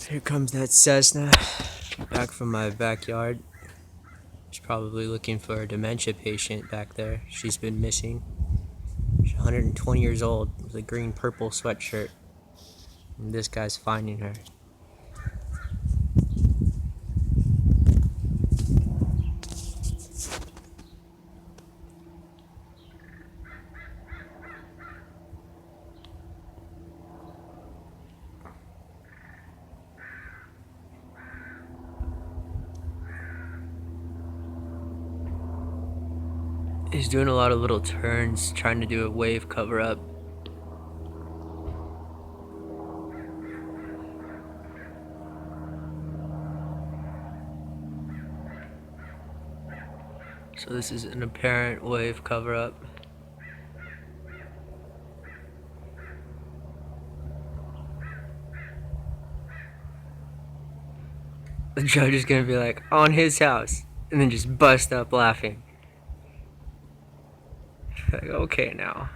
Here comes that Cessna back from my backyard. She's probably looking for a dementia patient back there. She's been missing. She's 120 years old with a green purple sweatshirt. And this guy's finding her. He's doing a lot of little turns, trying to do a wave cover up. So this is an apparent wave cover up. The judge is gonna be like, on his house, and then just bust up laughing. Like, okay now.